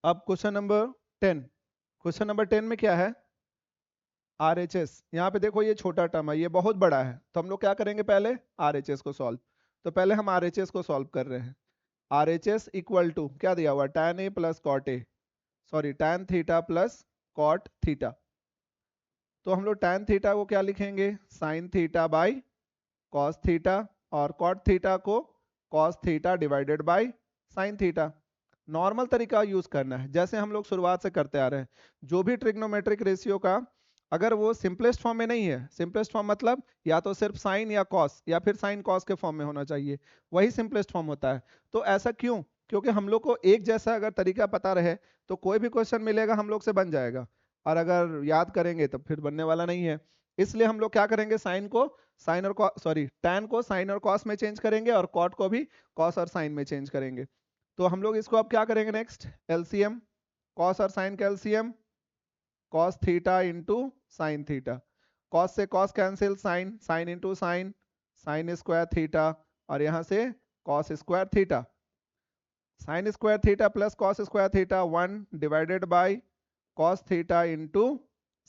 अब question number 10। Question number 10 में क्या है? RHS। यहाँ पे देखो ये छोटा टर्म है, ये बहुत बड़ा है, तो हम लोग क्या करेंगे? पहले RHS को सॉल्व। तो पहले हम RHS को सॉल्व कर रहे हैं। RHS इक्वल टू क्या दिया हुआ? tan A plus cot A, sorry tan theta plus cot theta. तो हम लोग tan थीटा को क्या लिखेंगे? sin theta by cos theta, और कॉट थीटा को cos theta divided by sine theta. Normal तरीका यूज करना है, जैसे हम लोग शुरुआत से करते आ रहे हैं। जो भी ट्रिग्नोमेट्रिक रेशियो का अगर वो सिंपलेस्ट फॉर्म में नहीं है, सिंपलेस्ट फॉर्म मतलब या तो सिर्फ साइन या कॉस या फिर साइन कॉस के फॉर्म में होना चाहिए, वही सिंपलेस्ट फॉर्म होता है। तो ऐसा क्यों? क्योंकि हम लोग को एक जैसा अगर तरीका पता रहे तो कोई भी क्वेश्चन मिलेगा हम लोग से बन जाएगा, और अगर याद करेंगे तो फिर बनने वाला नहीं है। इसलिए हम लोग क्या करेंगे? साइन को साइन और सॉरी टैन को साइन और कॉस में चेंज करेंगे, और कॉट को भी कॉस और साइन में चेंज करेंगे। तो हम लोग इसको अब क्या करेंगे? नेक्स्ट एलसीएम, कॉस और साइन का LCM, cos theta into sine theta. Cos से cos cancel, sine sine into sine, sine square theta, और यहां से cos square theta. Sine square theta plus cos square theta 1 divided by cos theta into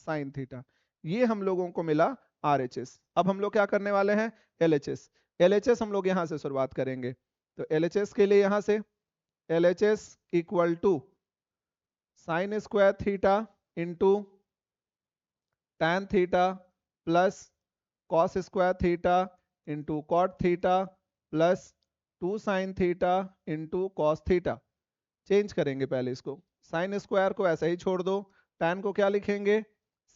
sine theta. ये हम लोगों को मिला RHS। अब हम लोग क्या करने वाले हैं? LHS। LHS हम लोग यहां से शुरुआत करेंगे। तो LHS के लिए यहां से LHS equal to sine square theta into tan theta plus cos square theta into cot theta plus 2 sine theta into cos theta. Change करेंगे पहले इसको, साइन स्क्वायर को ऐसे ही छोड़ दो, टैन को क्या लिखेंगे?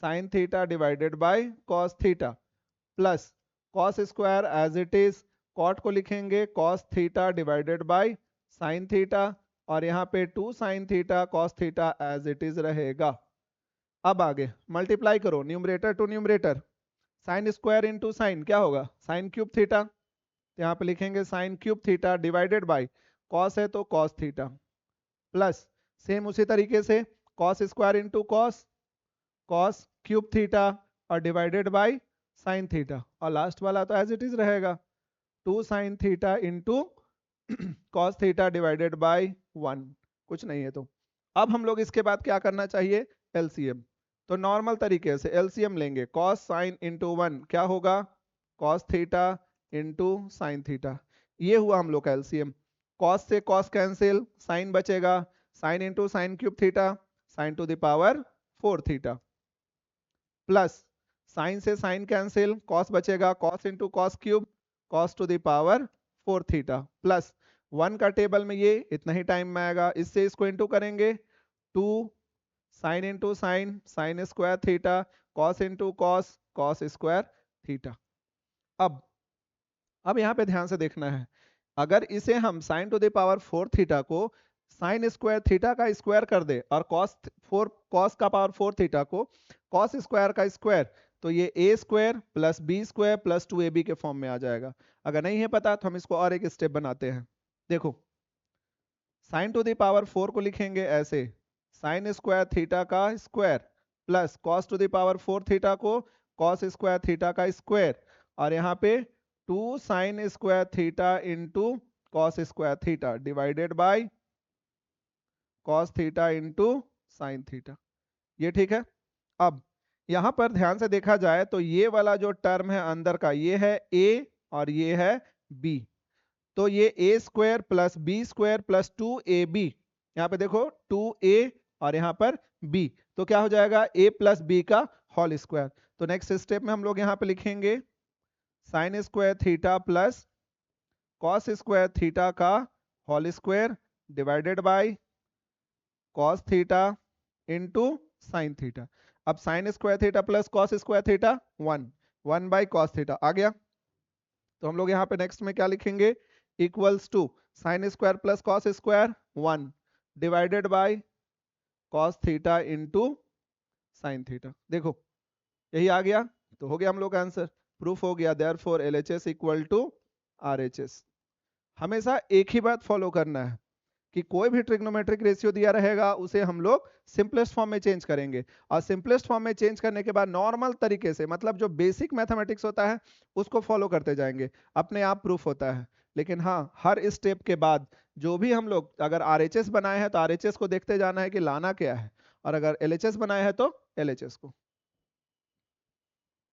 Sine theta divided by cos theta plus cos square as it is, cot को लिखेंगे cos theta divided by sine theta, और यहाँ पे 2 sine theta cos theta as it is रहेगा। अब आगे मल्टीप्लाई करो numerator to numerator, sine square into sine क्या होगा? साइन क्यूब थीटा, तो यहाँ पे लिखेंगे sine cube theta divided by cos है तो कॉस थीटा, प्लस सेम उसी तरीके से cos square into cos, cos cube theta, और डिवाइडेड बाय साइन थीटा, और लास्ट वाला तो एज इट इज रहेगा 2 sine theta into cos theta divided bye 1, कुछ नहीं है। तो अब हम लोग इसके बाद क्या करना चाहिए? एलसीएम। तो नॉर्मल तरीके से एलसीएम लेंगे, कॉस साइन इंटू 1 क्या होगा? Cos theta into sine theta. ये हुआ हम लोग का एलसीएम। कॉस से कॉस कैंसिल, साइन बचेगा, sign into sign cube theta, sign to the power 4 theta, plus sign से साइन कैंसिल, कॉस बचेगा, cos into cos cube, cos two the power 4 theta, plus 1 का टेबल में ये इतना ही time में आएगा, इससे इसको इंटू करेंगे 2 sign into sine, sine square theta, cos into cos, cos square theta. अब यहाँ पे ध्यान से देखना है, अगर इसे हम sine to the power 4 theta को साइन स्क्वायर थीटा का स्क्वायर कर दे, और कॉस का पावर 4 थीटा को कॉस स्क्वायर का स्क्वायर, तो ये a square plus B square plus 2ab के फॉर्म में आ जाएगा। अगर नहीं है पता तो हम इसको और एक स्टेप बनाते हैं। देखो साइन टू द पावर 4 को लिखेंगे ऐसे, साइन स्क्वायर थीटा का square plus cos two the power 4 theta को कॉस स्क्वायर थीटा का स्क्वायर, और यहाँ पे 2 sign square theta into cos square theta divided by cos theta into sine theta. ये ठीक है। अब यहां पर ध्यान से देखा जाए तो ये वाला जो टर्म है अंदर का, ये है a और ये है b। तो ये a square plus B square plus 2ab, यहाँ पे देखो 2a और यहाँ पर b, तो क्या हो जाएगा? a प्लस बी का होल स्क्वायर। तो नेक्स्ट स्टेप में हम लोग यहाँ पे लिखेंगे sine square theta plus cos square theta का whole square divided by cos theta into sine theta. अब sine square theta plus cos square theta 1 by cos theta आ गया। तो हम लोग यहाँ पे नेक्स्ट में क्या लिखेंगे? Equals to sine square plus cos square 1 divided by cos theta into sine theta. देखो यही आ गया, तो हो गया हम लोग का आंसर, प्रूफ हो गया। Therefore LHS equal to RHS। हमेशा एक ही बात फॉलो करना है कि कोई भी ट्रिग्नोमेट्रिक रेशियो दिया रहेगा उसे हम लोग सिंपलेस्ट फॉर्म में चेंज करेंगे, और सिंपलेस्ट फॉर्म में चेंज करने के बाद नॉर्मल तरीके से, मतलब जो बेसिक मैथमेटिक्स होता है उसको फॉलो करते जाएंगे, अपने आप प्रूफ होता है। लेकिन हाँ, हर स्टेप के बाद जो भी हम लोग अगर आरएचएस बनाए हैं तो आरएचएस को देखते जाना है कि लाना क्या है, और अगर एलएचएस बनाए हैं तो एलएचएस को।